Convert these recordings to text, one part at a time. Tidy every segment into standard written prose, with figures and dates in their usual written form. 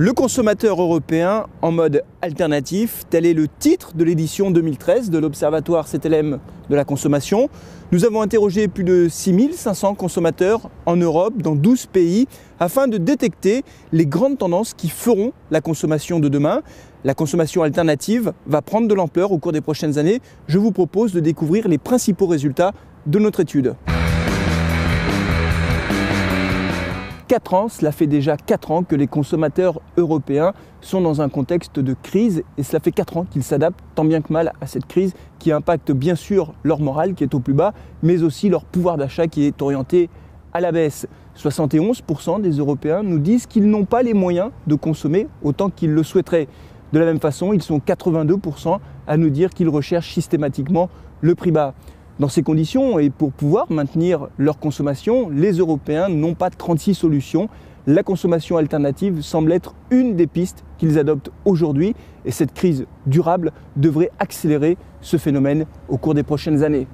Le consommateur européen en mode alternatif, tel est le titre de l'édition 2013 de l'Observatoire CTLM de la consommation. Nous avons interrogé plus de 6500 consommateurs en Europe, dans 12 pays, afin de détecter les grandes tendances qui feront la consommation de demain. La consommation alternative va prendre de l'ampleur au cours des prochaines années. Je vous propose de découvrir les principaux résultats de notre étude. 4 ans, cela fait déjà 4 ans que les consommateurs européens sont dans un contexte de crise et cela fait 4 ans qu'ils s'adaptent tant bien que mal à cette crise qui impacte bien sûr leur morale qui est au plus bas, mais aussi leur pouvoir d'achat qui est orienté à la baisse. 71% des Européens nous disent qu'ils n'ont pas les moyens de consommer autant qu'ils le souhaiteraient. De la même façon, ils sont 82% à nous dire qu'ils recherchent systématiquement le prix bas. Dans ces conditions, et pour pouvoir maintenir leur consommation, les Européens n'ont pas 36 solutions. La consommation alternative semble être une des pistes qu'ils adoptent aujourd'hui et cette crise durable devrait accélérer ce phénomène au cours des prochaines années.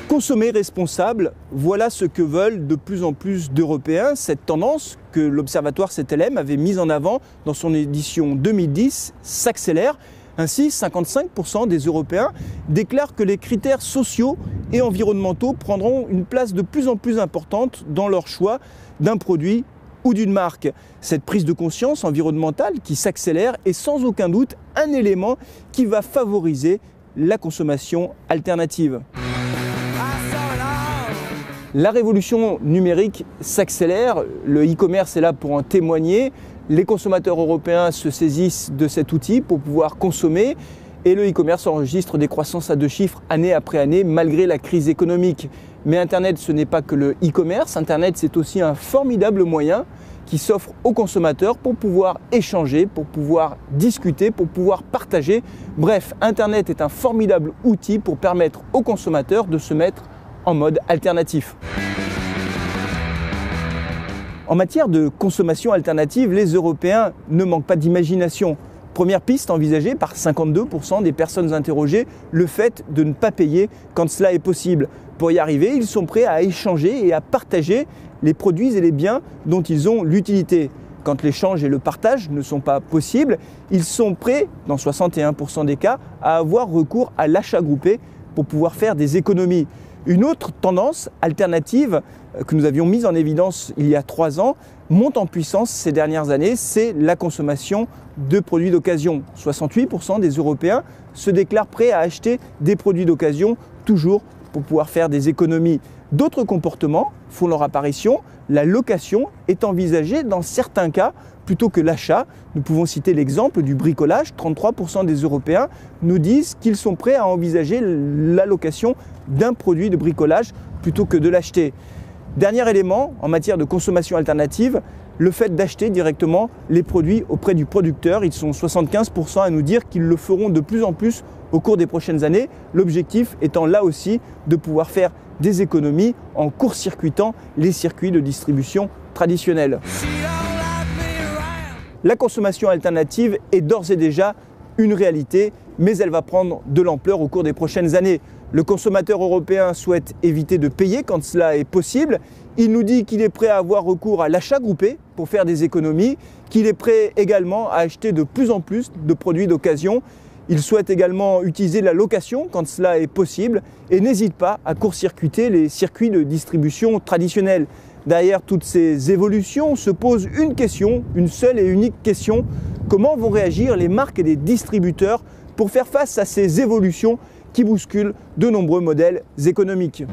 Consommer responsable, voilà ce que veulent de plus en plus d'Européens. Cette tendance que l'Observatoire CTLM avait mise en avant dans son édition 2010 s'accélère. Ainsi, 55% des Européens déclarent que les critères sociaux et environnementaux prendront une place de plus en plus importante dans leur choix d'un produit ou d'une marque. Cette prise de conscience environnementale qui s'accélère est sans aucun doute un élément qui va favoriser la consommation alternative. La révolution numérique s'accélère, le e-commerce est là pour en témoigner. Les consommateurs européens se saisissent de cet outil pour pouvoir consommer et le e-commerce enregistre des croissances à 2 chiffres année après année malgré la crise économique. Mais Internet, ce n'est pas que le e-commerce, Internet c'est aussi un formidable moyen qui s'offre aux consommateurs pour pouvoir échanger, pour pouvoir discuter, pour pouvoir partager. Bref, Internet est un formidable outil pour permettre aux consommateurs de se mettre en mode alternatif. En matière de consommation alternative, les Européens ne manquent pas d'imagination. Première piste envisagée par 52% des personnes interrogées, le fait de ne pas payer quand cela est possible. Pour y arriver, ils sont prêts à échanger et à partager les produits et les biens dont ils ont l'utilité. Quand l'échange et le partage ne sont pas possibles, ils sont prêts, dans 61% des cas, à avoir recours à l'achat groupé pour pouvoir faire des économies. Une autre tendance alternative que nous avions mise en évidence il y a 3 ans monte en puissance ces dernières années, c'est la consommation de produits d'occasion. 68% des Européens se déclarent prêts à acheter des produits d'occasion, toujours pour pouvoir faire des économies. D'autres comportements font leur apparition. La location est envisagée dans certains cas plutôt que l'achat. Nous pouvons citer l'exemple du bricolage. 33% des Européens nous disent qu'ils sont prêts à envisager la location d'un produit de bricolage plutôt que de l'acheter. Dernier élément en matière de consommation alternative, le fait d'acheter directement les produits auprès du producteur. Ils sont 75% à nous dire qu'ils le feront de plus en plus au cours des prochaines années. L'objectif étant là aussi de pouvoir faire des économies en court-circuitant les circuits de distribution traditionnels. La consommation alternative est d'ores et déjà une réalité, mais elle va prendre de l'ampleur au cours des prochaines années. Le consommateur européen souhaite éviter de payer quand cela est possible. Il nous dit qu'il est prêt à avoir recours à l'achat groupé pour faire des économies, qu'il est prêt également à acheter de plus en plus de produits d'occasion. Il souhaite également utiliser la location quand cela est possible et n'hésite pas à court-circuiter les circuits de distribution traditionnels. Derrière toutes ces évolutions se pose une question, une seule et unique question. Comment vont réagir les marques et les distributeurs pour faire face à ces évolutions qui bousculent de nombreux modèles économiques ?